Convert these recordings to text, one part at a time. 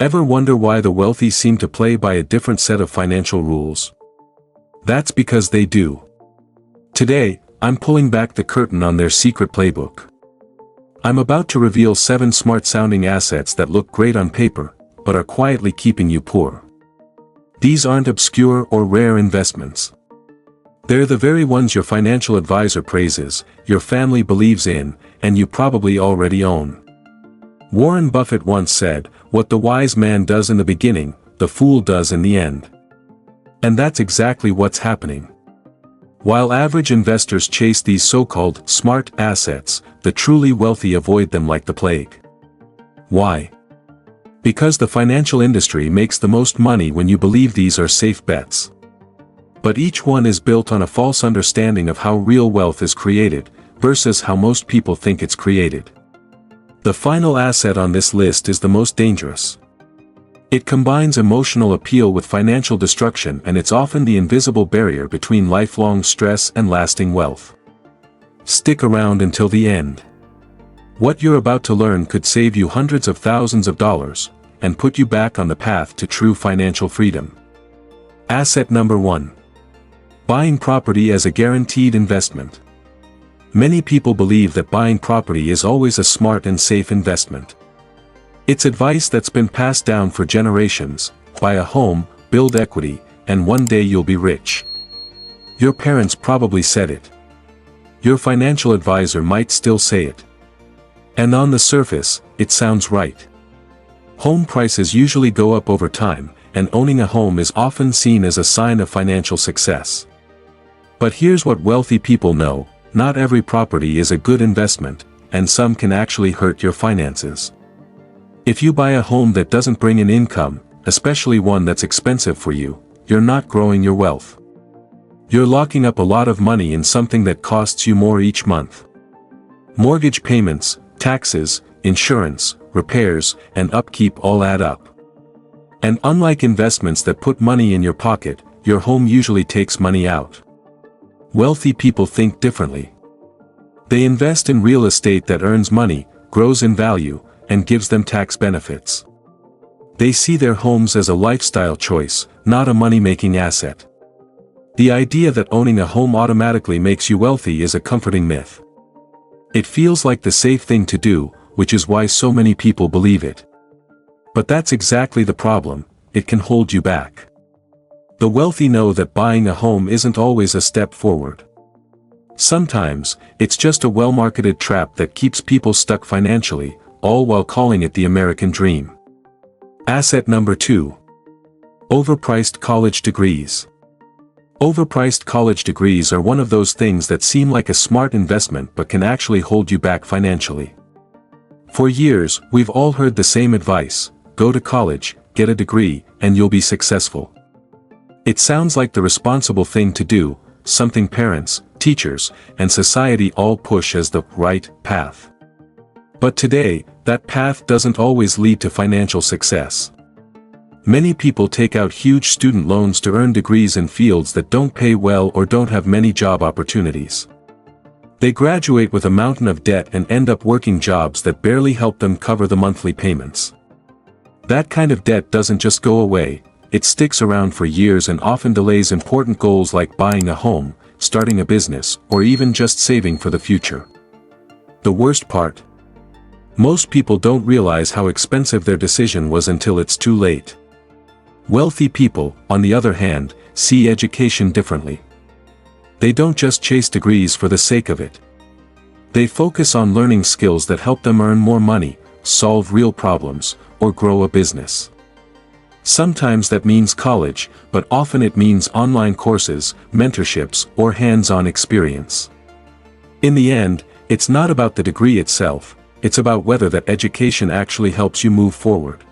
Ever wonder why the wealthy seem to play by a different set of financial rules? That's because they do. Today, I'm pulling back the curtain on their secret playbook. I'm about to reveal 7 smart-sounding assets that look great on paper, but are quietly keeping you poor. These aren't obscure or rare investments. They're the very ones your financial advisor praises, your family believes in, and you probably already own. Warren Buffett once said, "What the wise man does in the beginning, the fool does in the end." And that's exactly what's happening. While average investors chase these so-called smart assets, the truly wealthy avoid them like the plague. Why? Because the financial industry makes the most money when you believe these are safe bets. But each one is built on a false understanding of how real wealth is created, versus how most people think it's created. The final asset on this list is the most dangerous. It combines emotional appeal with financial destruction, and it's often the invisible barrier between lifelong stress and lasting wealth. Stick around until the end. What you're about to learn could save you hundreds of thousands of dollars, and put you back on the path to true financial freedom. Asset number 1. Buying property as a guaranteed investment. Many people believe that buying property is always a smart and safe investment. It's advice that's been passed down for generations: buy a home, build equity, and one day you'll be rich. Your parents probably said it. Your financial advisor might still say it. And on the surface, it sounds right. Home prices usually go up over time, and owning a home is often seen as a sign of financial success. But here's what wealthy people know: not every property is a good investment, and some can actually hurt your finances. If you buy a home that doesn't bring in income, especially one that's expensive for you, you're not growing your wealth. You're locking up a lot of money in something that costs you more each month. Mortgage payments, taxes, insurance, repairs, and upkeep all add up. And unlike investments that put money in your pocket, your home usually takes money out. Wealthy people think differently. They invest in real estate that earns money, grows in value, and gives them tax benefits. They see their homes as a lifestyle choice, not a money-making asset. The idea that owning a home automatically makes you wealthy is a comforting myth. It feels like the safe thing to do, which is why so many people believe it. But that's exactly the problem: it can hold you back. The wealthy know that buying a home isn't always a step forward. Sometimes, it's just a well-marketed trap that keeps people stuck financially, all while calling it the American dream. Asset number 2. Overpriced college degrees. Overpriced college degrees are one of those things that seem like a smart investment but can actually hold you back financially. For years, we've all heard the same advice: go to college, get a degree, and you'll be successful. It sounds like the responsible thing to do, something parents, teachers, and society all push as the right path. But today, that path doesn't always lead to financial success. Many people take out huge student loans to earn degrees in fields that don't pay well or don't have many job opportunities. They graduate with a mountain of debt and end up working jobs that barely help them cover the monthly payments. That kind of debt doesn't just go away, it sticks around for years and often delays important goals like buying a home, starting a business, or even just saving for the future. The worst part? Most people don't realize how expensive their decision was until it's too late. Wealthy people, on the other hand, see education differently. They don't just chase degrees for the sake of it. They focus on learning skills that help them earn more money, solve real problems, or grow a business. Sometimes that means college, but often it means online courses, mentorships, or hands-on experience. In the end, it's not about the degree itself, it's about whether that education actually helps you move forward.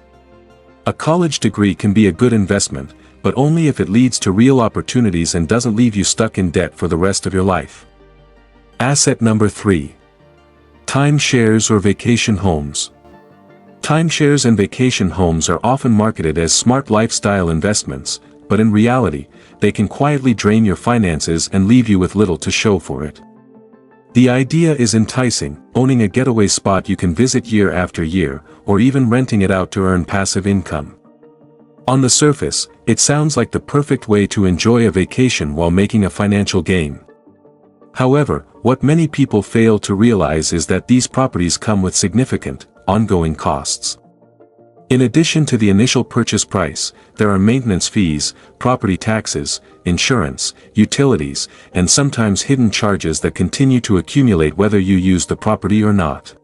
A college degree can be a good investment, but only if it leads to real opportunities and doesn't leave you stuck in debt for the rest of your life. Asset number 3. Timeshares or vacation homes. Timeshares and vacation homes are often marketed as smart lifestyle investments, but in reality, they can quietly drain your finances and leave you with little to show for it. The idea is enticing, owning a getaway spot you can visit year after year, or even renting it out to earn passive income. On the surface, it sounds like the perfect way to enjoy a vacation while making a financial gain. However, what many people fail to realize is that these properties come with significant, ongoing costs. In addition to the initial purchase price, there are maintenance fees, property taxes, insurance, utilities, and sometimes hidden charges that continue to accumulate whether you use the property or not.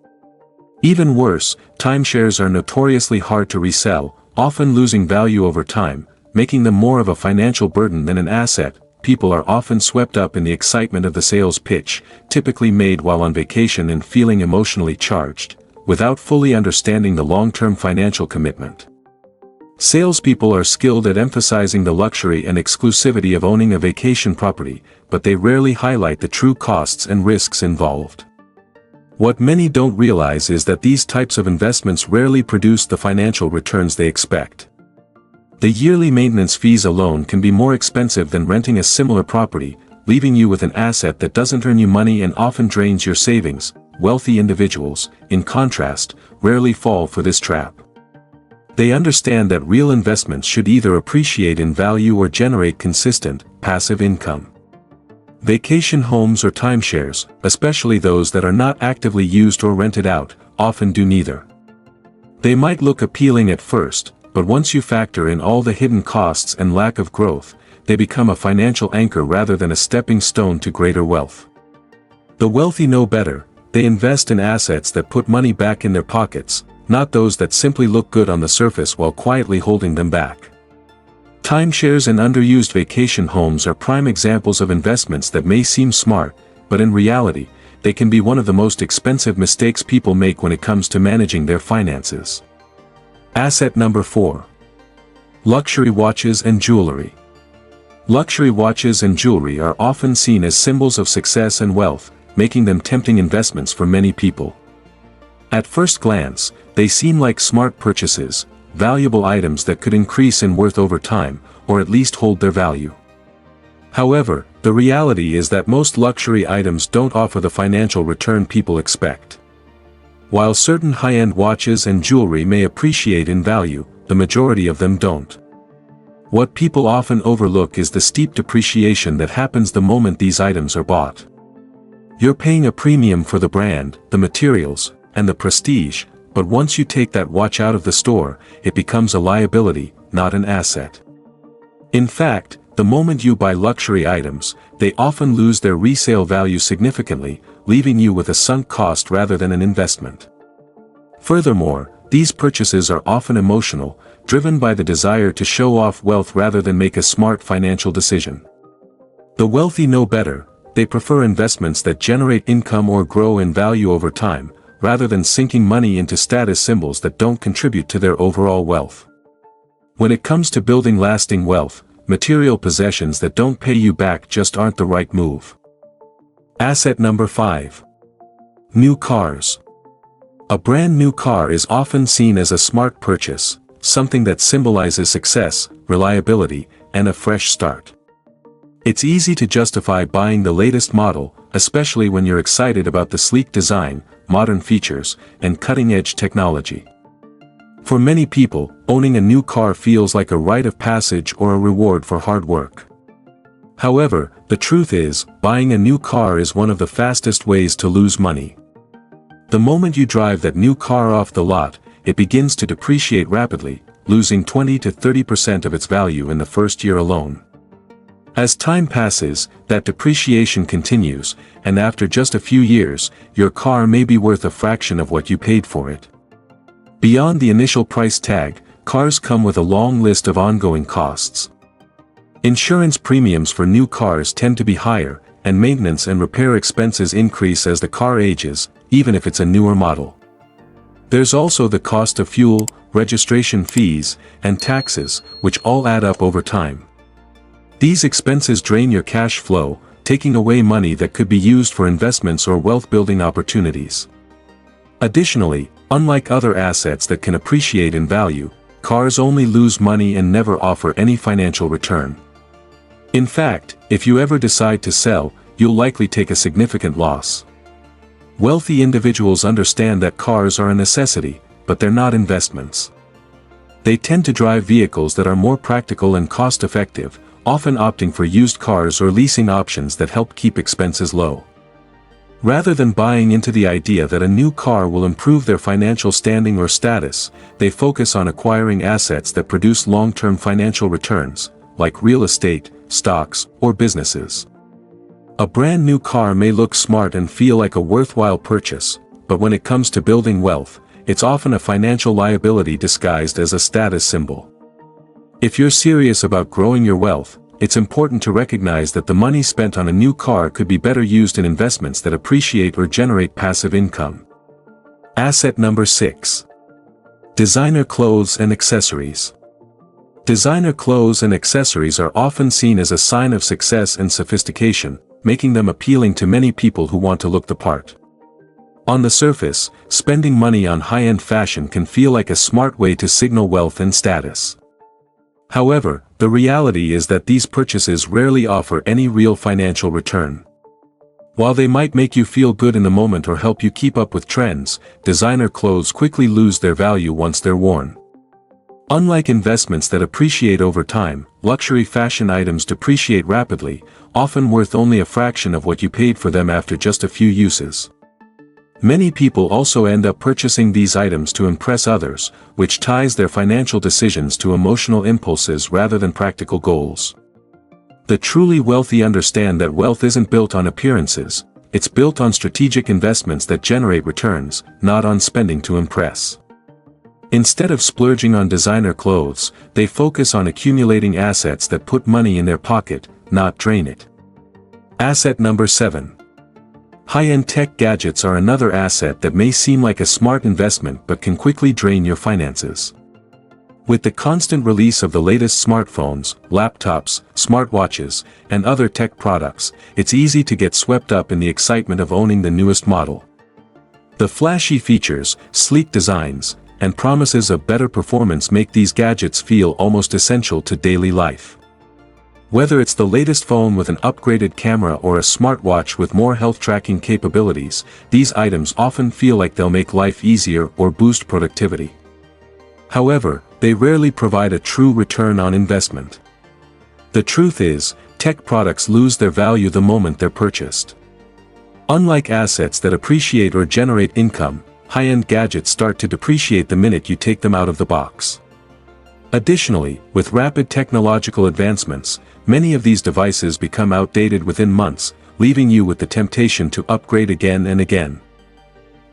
Even worse, timeshares are notoriously hard to resell, often losing value over time, making them more of a financial burden than an asset. People are often swept up in the excitement of the sales pitch, typically made while on vacation and feeling emotionally charged, without fully understanding the long-term financial commitment. Salespeople are skilled at emphasizing the luxury and exclusivity of owning a vacation property, but they rarely highlight the true costs and risks involved. What many don't realize is that these types of investments rarely produce the financial returns they expect. The yearly maintenance fees alone can be more expensive than renting a similar property, leaving you with an asset that doesn't earn you money and often drains your savings. Wealthy individuals, in contrast, rarely fall for this trap. They understand that real investments should either appreciate in value or generate consistent, passive income. Vacation homes or timeshares, especially those that are not actively used or rented out, often do neither. They might look appealing at first, but once you factor in all the hidden costs and lack of growth, they become a financial anchor rather than a stepping stone to greater wealth. The wealthy know better. They invest in assets that put money back in their pockets, not those that simply look good on the surface while quietly holding them back. Timeshares and underused vacation homes are prime examples of investments that may seem smart, but in reality, they can be one of the most expensive mistakes people make when it comes to managing their finances. Asset number 4. Luxury watches and jewelry. Luxury watches and jewelry are often seen as symbols of success and wealth, making them tempting investments for many people. At first glance, they seem like smart purchases, valuable items that could increase in worth over time, or at least hold their value. However, the reality is that most luxury items don't offer the financial return people expect. While certain high-end watches and jewelry may appreciate in value, the majority of them don't. What people often overlook is the steep depreciation that happens the moment these items are bought. You're paying a premium for the brand, the materials, and the prestige, but once you take that watch out of the store, it becomes a liability, not an asset. In fact, the moment you buy luxury items, they often lose their resale value significantly, leaving you with a sunk cost rather than an investment. Furthermore, these purchases are often emotional, driven by the desire to show off wealth rather than make a smart financial decision. The wealthy know better. They prefer investments that generate income or grow in value over time, rather than sinking money into status symbols that don't contribute to their overall wealth. When it comes to building lasting wealth, material possessions that don't pay you back just aren't the right move. Asset number 5. New cars. A brand new car is often seen as a smart purchase, something that symbolizes success, reliability, and a fresh start. It's easy to justify buying the latest model, especially when you're excited about the sleek design, modern features, and cutting-edge technology. For many people, owning a new car feels like a rite of passage or a reward for hard work. However, the truth is, buying a new car is one of the fastest ways to lose money. The moment you drive that new car off the lot, it begins to depreciate rapidly, losing 20 to 30% of its value in the first year alone. As time passes, that depreciation continues, and after just a few years, your car may be worth a fraction of what you paid for it. Beyond the initial price tag, cars come with a long list of ongoing costs. Insurance premiums for new cars tend to be higher, and maintenance and repair expenses increase as the car ages, even if it's a newer model. There's also the cost of fuel, registration fees, and taxes, which all add up over time. These expenses drain your cash flow, taking away money that could be used for investments or wealth-building opportunities. Additionally, unlike other assets that can appreciate in value, cars only lose money and never offer any financial return. In fact, if you ever decide to sell, you'll likely take a significant loss. Wealthy individuals understand that cars are a necessity, but they're not investments. They tend to drive vehicles that are more practical and cost-effective, often opting for used cars or leasing options that help keep expenses low. Rather than buying into the idea that a new car will improve their financial standing or status, they focus on acquiring assets that produce long-term financial returns, like real estate, stocks, or businesses. A brand new car may look smart and feel like a worthwhile purchase, but when it comes to building wealth, it's often a financial liability disguised as a status symbol. If you're serious about growing your wealth, it's important to recognize that the money spent on a new car could be better used in investments that appreciate or generate passive income. Asset number 6. Designer clothes and accessories. Designer clothes and accessories are often seen as a sign of success and sophistication, making them appealing to many people who want to look the part. On the surface, spending money on high-end fashion can feel like a smart way to signal wealth and status. However, the reality is that these purchases rarely offer any real financial return. While they might make you feel good in the moment or help you keep up with trends, designer clothes quickly lose their value once they're worn. Unlike investments that appreciate over time, luxury fashion items depreciate rapidly, often worth only a fraction of what you paid for them after just a few uses. Many people also end up purchasing these items to impress others, which ties their financial decisions to emotional impulses rather than practical goals. The truly wealthy understand that wealth isn't built on appearances, it's built on strategic investments that generate returns, not on spending to impress. Instead of splurging on designer clothes, they focus on accumulating assets that put money in their pocket, not drain it. Asset number 7. High-end tech gadgets are another asset that may seem like a smart investment but can quickly drain your finances. With the constant release of the latest smartphones, laptops, smartwatches, and other tech products, it's easy to get swept up in the excitement of owning the newest model. The flashy features, sleek designs, and promises of better performance make these gadgets feel almost essential to daily life. Whether it's the latest phone with an upgraded camera or a smartwatch with more health tracking capabilities, these items often feel like they'll make life easier or boost productivity. However, they rarely provide a true return on investment. The truth is, tech products lose their value the moment they're purchased. Unlike assets that appreciate or generate income, high-end gadgets start to depreciate the minute you take them out of the box. Additionally, with rapid technological advancements, many of these devices become outdated within months, leaving you with the temptation to upgrade again and again.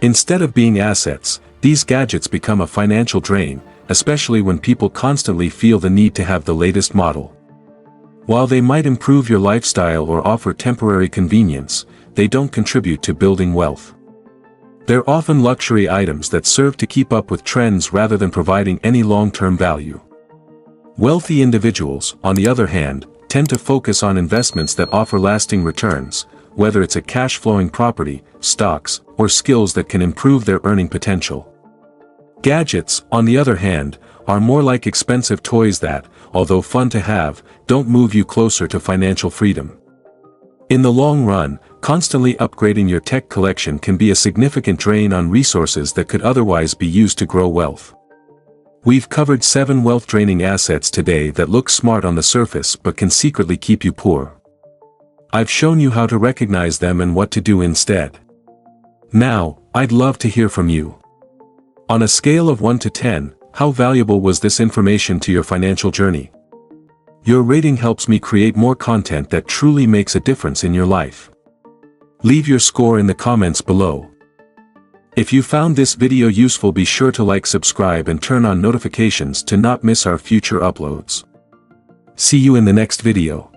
Instead of being assets, these gadgets become a financial drain, especially when people constantly feel the need to have the latest model. While they might improve your lifestyle or offer temporary convenience, they don't contribute to building wealth. They're often luxury items that serve to keep up with trends rather than providing any long-term value. Wealthy individuals, on the other hand, tend to focus on investments that offer lasting returns, whether it's a cash-flowing property, stocks, or skills that can improve their earning potential. Gadgets, on the other hand, are more like expensive toys that, although fun to have, don't move you closer to financial freedom. In the long run, constantly upgrading your tech collection can be a significant drain on resources that could otherwise be used to grow wealth. We've covered 7 wealth-draining assets today that look smart on the surface but can secretly keep you poor. I've shown you how to recognize them and what to do instead. Now, I'd love to hear from you. On a scale of 1 to 10, how valuable was this information to your financial journey? Your rating helps me create more content that truly makes a difference in your life. Leave your score in the comments below. If you found this video useful, be sure to like, subscribe, and turn on notifications to not miss our future uploads. See you in the next video.